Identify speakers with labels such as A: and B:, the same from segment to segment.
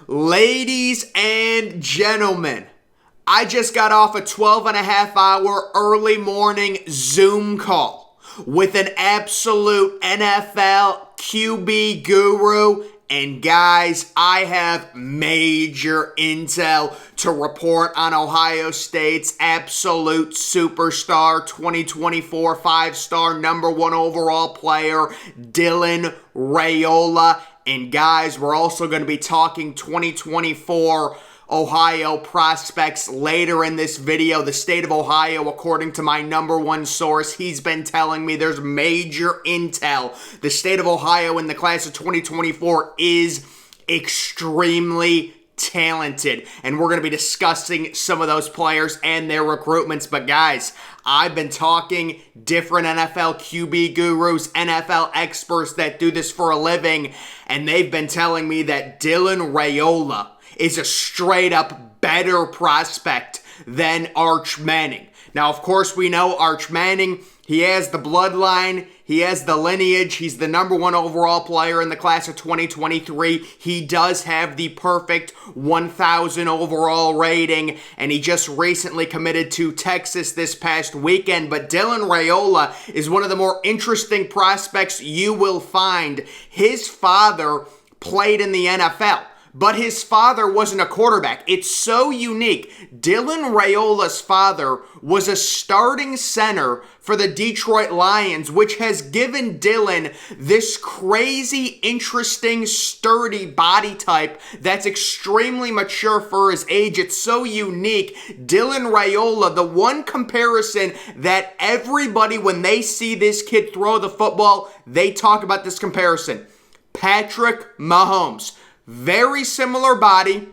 A: Ladies and gentlemen, I just got off a 12-and-a-half-hour early morning Zoom call with an absolute NFL QB guru. And guys, I have major intel to report on Ohio State's absolute superstar, 2024 five-star number one overall player, Dylan Raiola. And guys, we're also going to be talking 2024 Ohio prospects later in this video. The state of Ohio, according to my number one source, he's been telling me there's major intel. The state of Ohio in the class of 2024 is extremely talented, and we're going to be discussing some of those players and their recruitments. But guys, I've been talking different NFL QB gurus, NFL experts that do this for a living, and they've been telling me that Dylan Raiola is a straight up better prospect than Arch Manning. Now, of course, we know Arch Manning, he has the bloodline, he has the lineage, he's the number one overall player in the class of 2023. He does have the perfect 1,000 overall rating, and he just recently committed to Texas this past weekend. But Dylan Raiola is one of the more interesting prospects you will find. His father played in the NFL, but his father wasn't a quarterback. It's so unique. Dylan Raiola's father was a starting center for the Detroit Lions, which has given Dylan this crazy, interesting, sturdy body type that's extremely mature for his age. It's so unique. Dylan Raiola, the one comparison that everybody, when they see this kid throw the football, they talk about this comparison. Patrick Mahomes. Very similar body,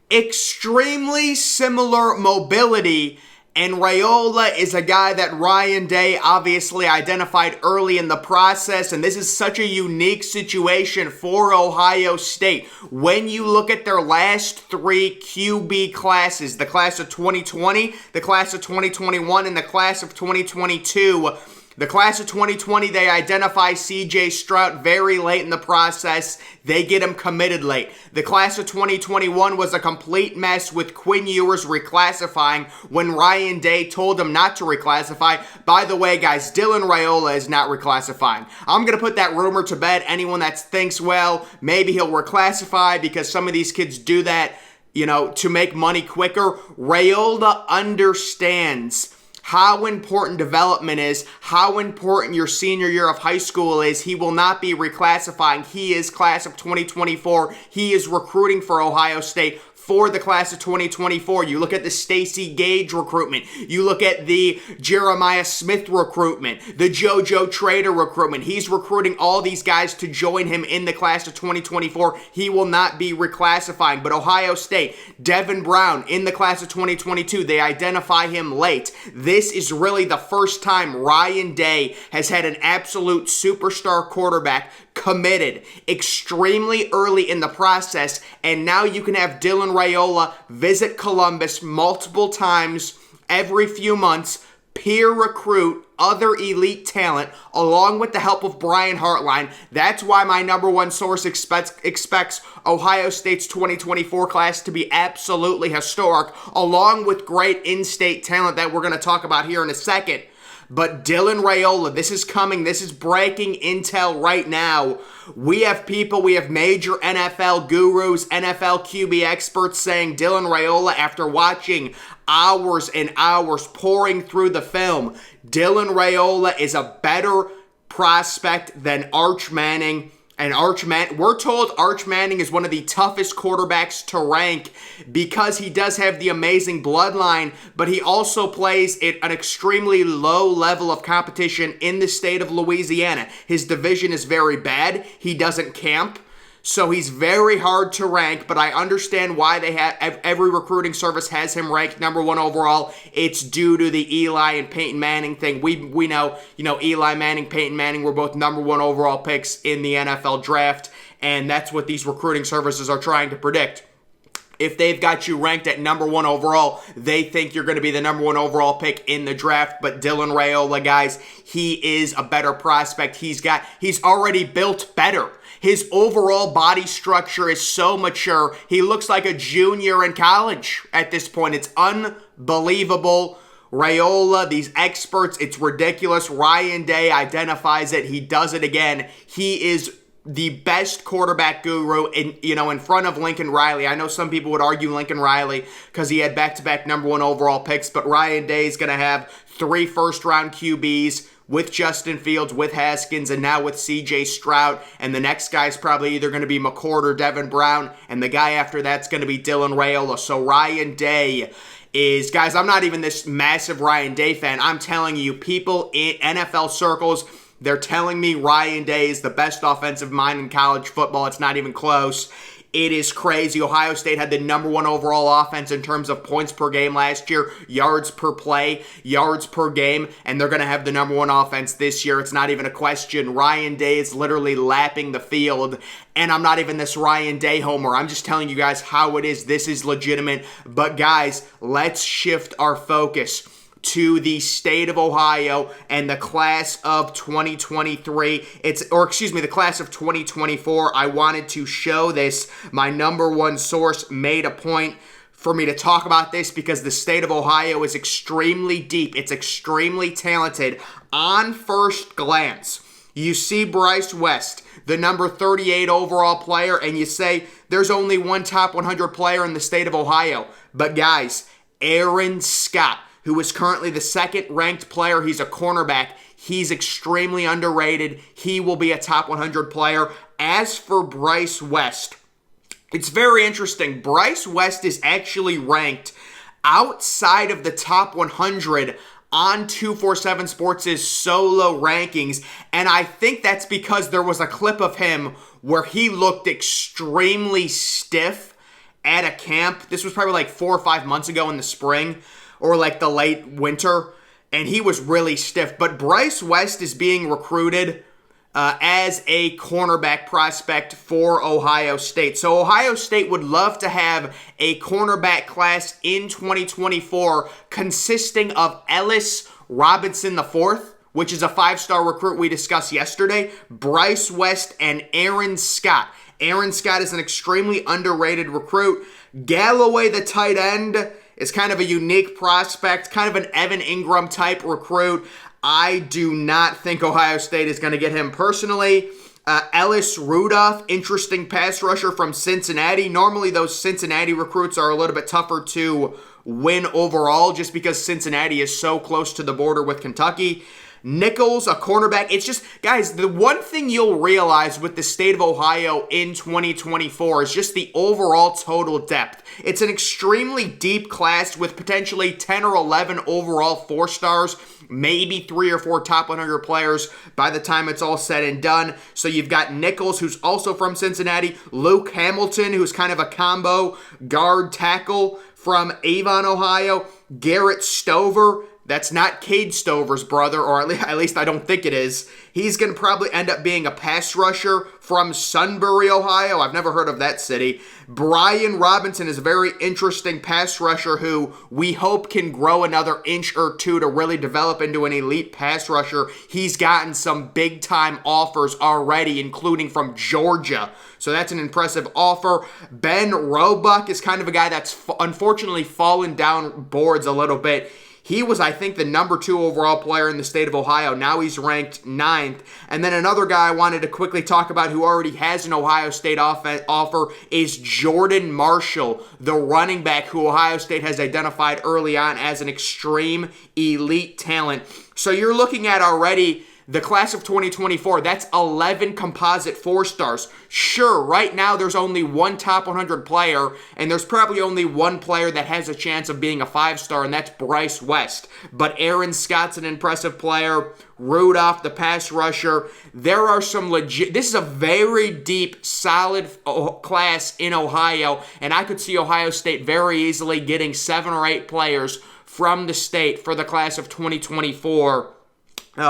A: extremely similar mobility, and Raiola is a guy that Ryan Day obviously identified early in the process, and this is such a unique situation for Ohio State. When you look at their last three QB classes, the class of 2020, the class of 2021, and the class of 2022, the class of 2020, they identify C.J. Stroud very late in the process. They get him committed late. The class of 2021 was a complete mess with Quinn Ewers reclassifying when Ryan Day told him not to reclassify. By the way, guys, Dylan Raiola is not reclassifying. I'm going to put that rumor to bed. Anyone that thinks, well, maybe he'll reclassify because some of these kids do that, to make money quicker. Raiola understands how important development is, how important your senior year of high school is. He will not be reclassifying. He is class of 2024. He is recruiting for Ohio State for the class of 2024. You look at the Stacey Gage recruitment. You look at the Jeremiah Smith recruitment, the JoJo Trader recruitment. He's recruiting all these guys to join him in the class of 2024. He will not be reclassifying. But Ohio State, Devin Brown in the class of 2022, they identify him late. This is really the first time Ryan Day has had an absolute superstar quarterback committed extremely early in the process, and now you can have Dylan Raiola visit Columbus multiple times every few months, peer recruit other elite talent, along with the help of Brian Hartline. That's why my number one source expects Ohio State's 2024 class to be absolutely historic, along with great in-state talent that we're going to talk about here in a second. But Dylan Raiola, this is coming. This is breaking intel right now. We have major NFL gurus, NFL QB experts saying Dylan Raiola, after watching hours and hours pouring through the film, Dylan Raiola is a better prospect than Arch Manning. And we're told Arch Manning is one of the toughest quarterbacks to rank because he does have the amazing bloodline, but he also plays at an extremely low level of competition in the state of Louisiana. His division is very bad. He doesn't camp, so he's very hard to rank, but I understand why they have every recruiting service has him ranked number one overall. It's due to the Eli and Peyton Manning thing. We know, Eli Manning, Peyton Manning were both number one overall picks in the NFL draft, and that's what these recruiting services are trying to predict. If they've got you ranked at number one overall, they think you're going to be the number one overall pick in the draft. But Dylan Raiola, guys, he is a better prospect. He's already built better. His overall body structure is so mature. He looks like a junior in college at this point. It's unbelievable. Raiola, these experts, it's ridiculous. Ryan Day identifies it. He does it again. He is the best quarterback guru in front of Lincoln Riley. I know some people would argue Lincoln Riley because he had back-to-back number 1 overall picks, but Ryan Day is going to have 3 first-round QBs with Justin Fields, with Haskins, and now with CJ Stroud. And the next guy's probably either going to be McCord or Devin Brown, and the guy after that's going to be Dylan Raiola. So Ryan Day is, guys, I'm not even this massive Ryan Day fan. I'm telling you, people in NFL circles, they're telling me Ryan Day is the best offensive mind in college football. It's not even close. It is crazy. Ohio State had the number 1 overall offense in terms of points per game last year, yards per play, yards per game, and they're going to have the number 1 offense this year. It's not even a question. Ryan Day is literally lapping the field, and I'm not even this Ryan Day homer. I'm just telling you guys how it is. This is legitimate. But guys, let's shift our focus to the state of Ohio and the class of 2023. The class of 2024. I wanted to show this. My number 1 source made a point for me to talk about this because the state of Ohio is extremely deep. It's extremely talented. On first glance, you see Bryce West, the number 38 overall player, and you say there's only one top 100 player in the state of Ohio. But guys, Aaron Scott, who is currently the 2nd ranked player. He's a cornerback. He's extremely underrated. He will be a top 100 player. As for Bryce West, it's very interesting. Bryce West is actually ranked outside of the top 100 on 247 Sports' solo rankings, and I think that's because there was a clip of him where he looked extremely stiff at a camp. This was probably like 4 or 5 months ago in the spring, or like the late winter, and he was really stiff. But Bryce West is being recruited as a cornerback prospect for Ohio State. So Ohio State would love to have a cornerback class in 2024 consisting of Ellis Robinson IV, which is a 5-star recruit we discussed yesterday, Bryce West, and Aaron Scott. Aaron Scott is an extremely underrated recruit. Galloway, the tight end, is kind of a unique prospect, kind of an Evan Ingram type recruit. I do not think Ohio State is going to get him personally. Ellis Rudolph, interesting pass rusher from Cincinnati. Normally those Cincinnati recruits are a little bit tougher to win overall just because Cincinnati is so close to the border with Kentucky. Nichols, a cornerback. It's just, guys, the one thing you'll realize with the state of Ohio in 2024 is just the overall total depth. It's an extremely deep class with potentially 10 or 11 overall 4-stars, maybe 3 or 4 top 100 players by the time it's all said and done. So you've got Nichols, who's also from Cincinnati, Luke Hamilton, who's kind of a combo guard tackle from Avon, Ohio, Garrett Stover. That's not Cade Stover's brother, or at least I don't think it is. He's going to probably end up being a pass rusher from Sunbury, Ohio. I've never heard of that city. Brian Robinson is a very interesting pass rusher who we hope can grow another inch or 2 to really develop into an elite pass rusher. He's gotten some big-time offers already, including from Georgia. So that's an impressive offer. Ben Roebuck is kind of a guy that's unfortunately fallen down boards a little bit. He was, I think, the number 2 overall player in the state of Ohio. Now he's ranked 9th. And then another guy I wanted to quickly talk about who already has an Ohio State offer is Jordan Marshall, the running back who Ohio State has identified early on as an extreme elite talent. So you're looking at already the class of 2024, that's 11 composite 4-stars. Sure, right now there's only one top 100 player, and there's probably only one player that has a chance of being a 5-star, and that's Bryce West. But Aaron Scott's an impressive player. Rudolph, the pass rusher. There are some legit... This is a very deep, solid class in Ohio, and I could see Ohio State very easily getting 7 or 8 players from the state for the class of 2024.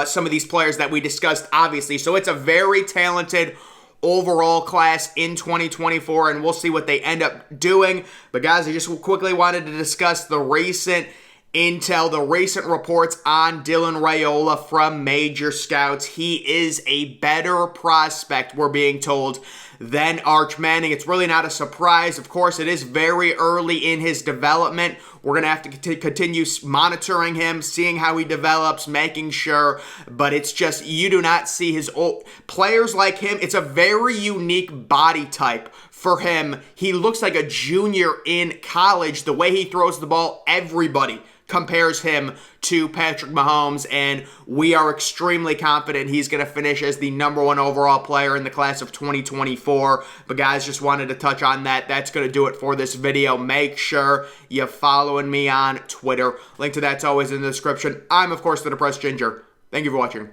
A: Some of these players that we discussed, obviously. So it's a very talented overall class in 2024, and we'll see what they end up doing. But guys, I just quickly wanted to discuss the recent intel, the recent reports on Dylan Raiola from major scouts, he is a better prospect, we're being told, than Arch Manning. It's really not a surprise. Of course, it is very early in his development. We're going to have to continue monitoring him, seeing how he develops, making sure. But it's just, you do not see his old players like him. It's a very unique body type for him. He looks like a junior in college. The way he throws the ball, everybody compares him to Patrick Mahomes, and we are extremely confident he's going to finish as the #1 overall player in the class of 2024. But guys, just wanted to touch on that. That's going to do it for this video. Make sure you're following me on Twitter. Link to that's always in the description. I'm, of course, the Depressed Ginger. Thank you for watching.